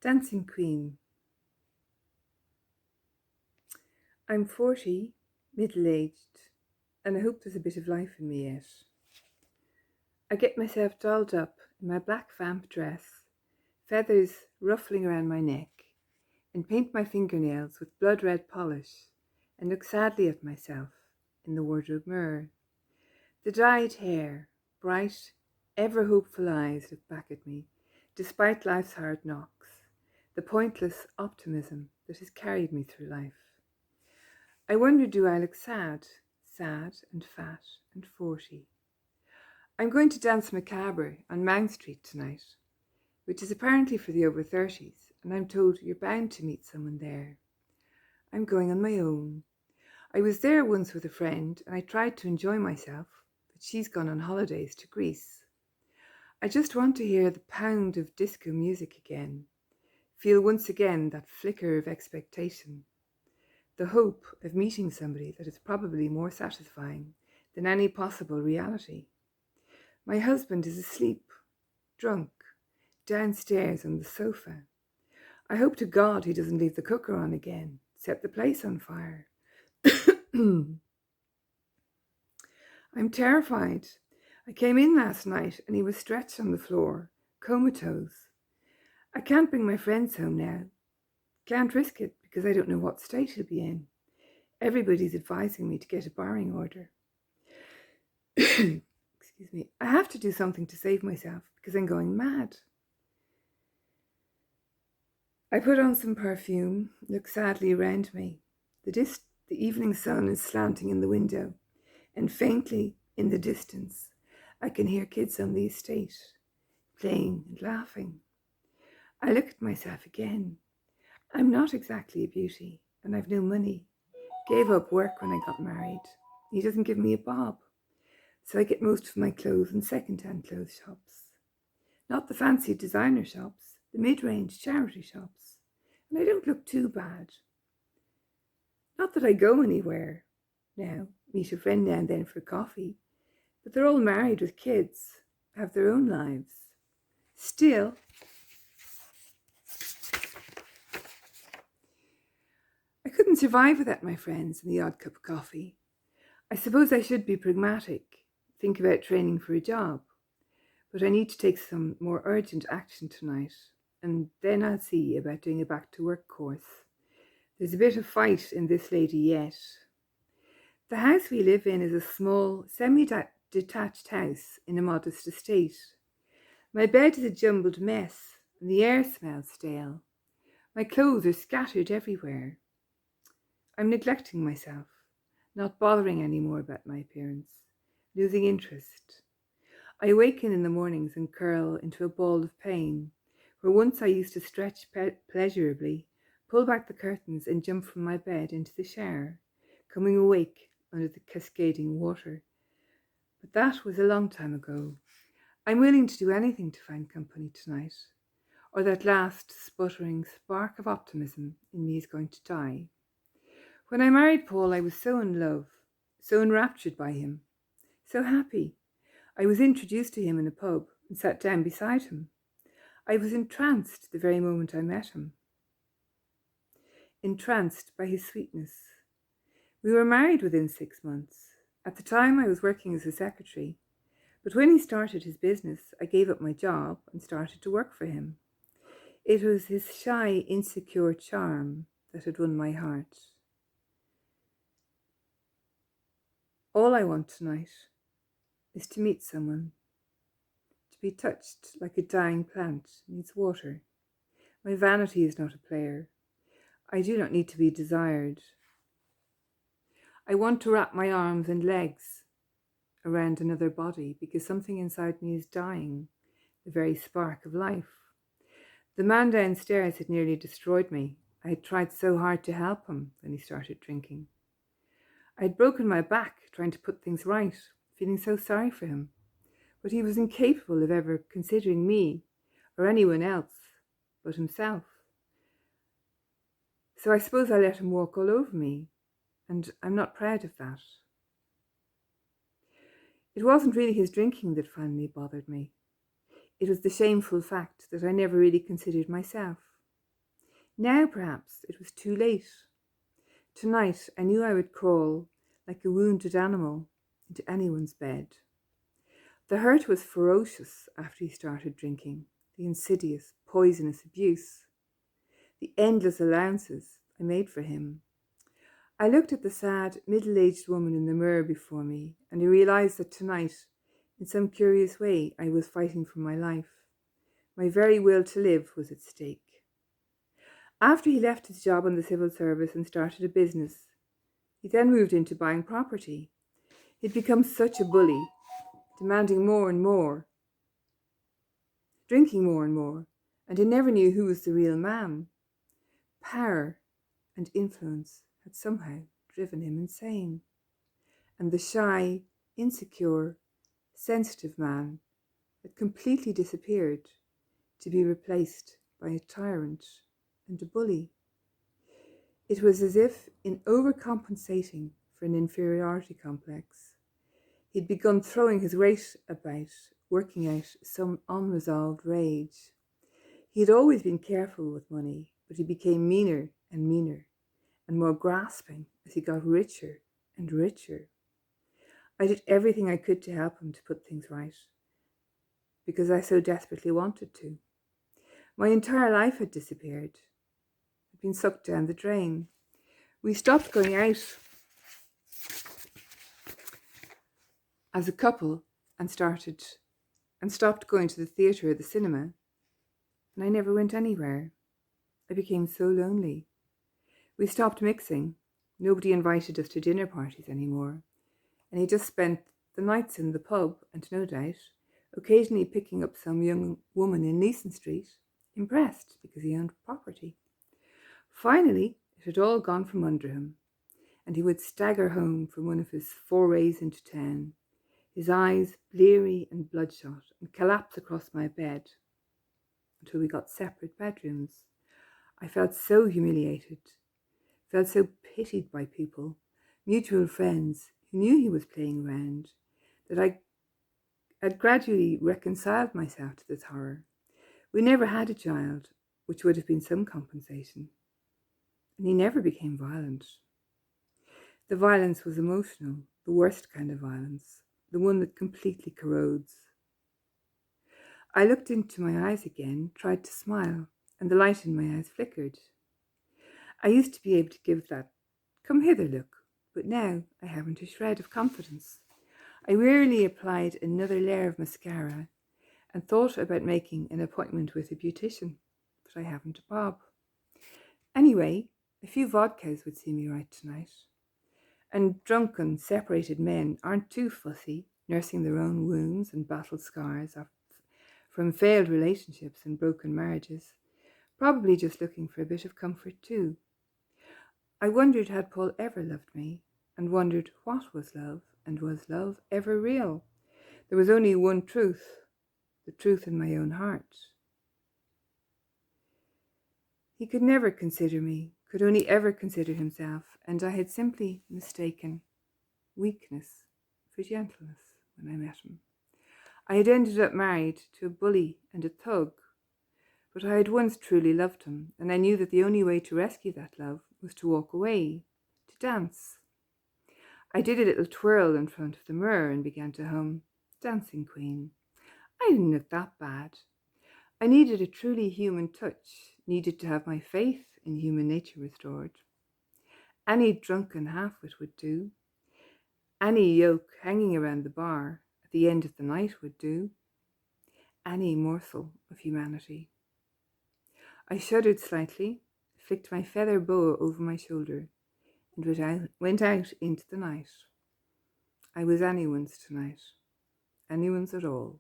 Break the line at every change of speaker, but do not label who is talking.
Dancing Queen. I'm 40, middle-aged, and I hope there's a bit of life in me yet. I get myself dolled up in my black vamp dress, feathers ruffling around my neck, and paint my fingernails with blood-red polish, and look sadly at myself in the wardrobe mirror. The dyed hair, bright, ever-hopeful eyes look back at me, despite life's hard knocks, the pointless optimism that has carried me through life. I wonder, do I look sad and fat and 40? I'm going to dance macabre on Mount Street tonight, which is apparently for the over 30s, and I'm told you're bound to meet someone there. I'm going on my own. I was there once with a friend, and I tried to enjoy myself, but she's gone on holidays to Greece. I just want to hear the pound of disco music again, feel once again that flicker of expectation, the hope of meeting somebody that is probably more satisfying than any possible reality. My husband is asleep, drunk, downstairs on the sofa. I hope to God he doesn't leave the cooker on again, set the place on fire. I'm terrified. I came in last night and he was stretched on the floor, comatose. I can't bring my friends home now. Can't risk it because I don't know what state he'll be in. Everybody's advising me to get a barring order. Excuse me. I have to do something to save myself because I'm going mad. I put on some perfume, look sadly around me. The evening sun is slanting in the window, and faintly in the distance, I can hear kids on the estate, playing and laughing. I look at myself again. I'm not exactly a beauty, and I've no money. Gave up work when I got married. He doesn't give me a bob. So I get most of my clothes in second-hand clothes shops. Not the fancy designer shops, the mid-range charity shops. And I don't look too bad. Not that I go anywhere now, meet a friend now and then for coffee, but they're all married with kids, have their own lives. Still, I couldn't survive without my friends and the odd cup of coffee. I suppose I should be pragmatic, think about training for a job, but I need to take some more urgent action tonight, and then I'll see about doing a back to work course. There's a bit of fight in this lady yet. The house we live in is a small, semi-detached house in a modest estate. My bed is a jumbled mess, and the air smells stale. My clothes are scattered everywhere. I'm neglecting myself, not bothering any more about my appearance, losing interest. I awaken in the mornings and curl into a ball of pain, where once I used to stretch pleasurably, pull back the curtains and jump from my bed into the shower, coming awake under the cascading water. But that was a long time ago. I'm willing to do anything to find company tonight, or that last sputtering spark of optimism in me is going to die. When I married Paul, I was so in love, so enraptured by him, so happy. I was introduced to him in a pub and sat down beside him. I was entranced the very moment I met him. Entranced by his sweetness. We were married within 6 months. At the time, I was working as a secretary. But when he started his business, I gave up my job and started to work for him. It was his shy, insecure charm that had won my heart. All I want tonight is to meet someone, to be touched like a dying plant needs water. My vanity is not a player. I do not need to be desired. I want to wrap my arms and legs around another body because something inside me is dying, the very spark of life. The man downstairs had nearly destroyed me. I had tried so hard to help him when he started drinking. I had broken my back trying to put things right, feeling so sorry for him. But he was incapable of ever considering me or anyone else but himself. So I suppose I let him walk all over me, and I'm not proud of that. It wasn't really his drinking that finally bothered me. It was the shameful fact that I never really considered myself. Now perhaps it was too late. Tonight I knew I would crawl like a wounded animal into anyone's bed. The hurt was ferocious after he started drinking, the insidious, poisonous abuse, the endless allowances I made for him. I looked at the sad, middle-aged woman in the mirror before me, and I realized that tonight, in some curious way, I was fighting for my life. My very will to live was at stake. After he left his job in the civil service and started a business, he then moved into buying property. He'd become such a bully, demanding more and more, drinking more and more, and I never knew who was the real man. Power and influence had somehow driven him insane, and the shy, insecure, sensitive man had completely disappeared to be replaced by a tyrant and a bully. It was as if, in overcompensating for an inferiority complex, he'd begun throwing his weight about, working out some unresolved rage. He had always been careful with money, but he became meaner and more grasping as he got richer and richer. I did everything I could to help him to put things right, because I so desperately wanted to. My entire life had disappeared, had been sucked down the drain. We stopped going out as a couple and stopped going to the theatre or the cinema, and I never went anywhere. I became so lonely. We stopped mixing. Nobody invited us to dinner parties anymore, and he just spent the nights in the pub and, no doubt, occasionally picking up some young woman in Leeson Street, impressed because he owned property. Finally, it had all gone from under him, and he would stagger home from one of his forays into town, his eyes bleary and bloodshot, and collapse across my bed until we got separate bedrooms. I felt so humiliated, felt so pitied by people, mutual friends who knew he was playing around, that I had gradually reconciled myself to this horror. We never had a child, which would have been some compensation, and he never became violent. The violence was emotional, the worst kind of violence, the one that completely corrodes. I looked into my eyes again, tried to smile, and the light in my eyes flickered. I used to be able to give that "come hither" look, but now I haven't a shred of confidence. I wearily applied another layer of mascara and thought about making an appointment with a beautician, but I haven't a bob. Anyway, a few vodkas would see me right tonight. And drunken, separated men aren't too fussy, nursing their own wounds and battle scars from failed relationships and broken marriages, probably just looking for a bit of comfort too. I wondered, had Paul ever loved me, and wondered what was love, and was love ever real? There was only one truth, the truth in my own heart. He could never consider me, could only ever consider himself, and I had simply mistaken weakness for gentleness when I met him. I had ended up married to a bully and a thug, but I had once truly loved him, and I knew that the only way to rescue that love was to walk away, to dance. I did a little twirl in front of the mirror and began to hum Dancing Queen. I didn't look that bad. I needed a truly human touch, needed to have my faith in human nature restored. Any drunken half-wit would do. Any yoke hanging around the bar at the end of the night would do. Any morsel of humanity. I shuddered slightly, flicked my feather boa over my shoulder, and went out into the night. I was anyone's tonight, anyone's at all.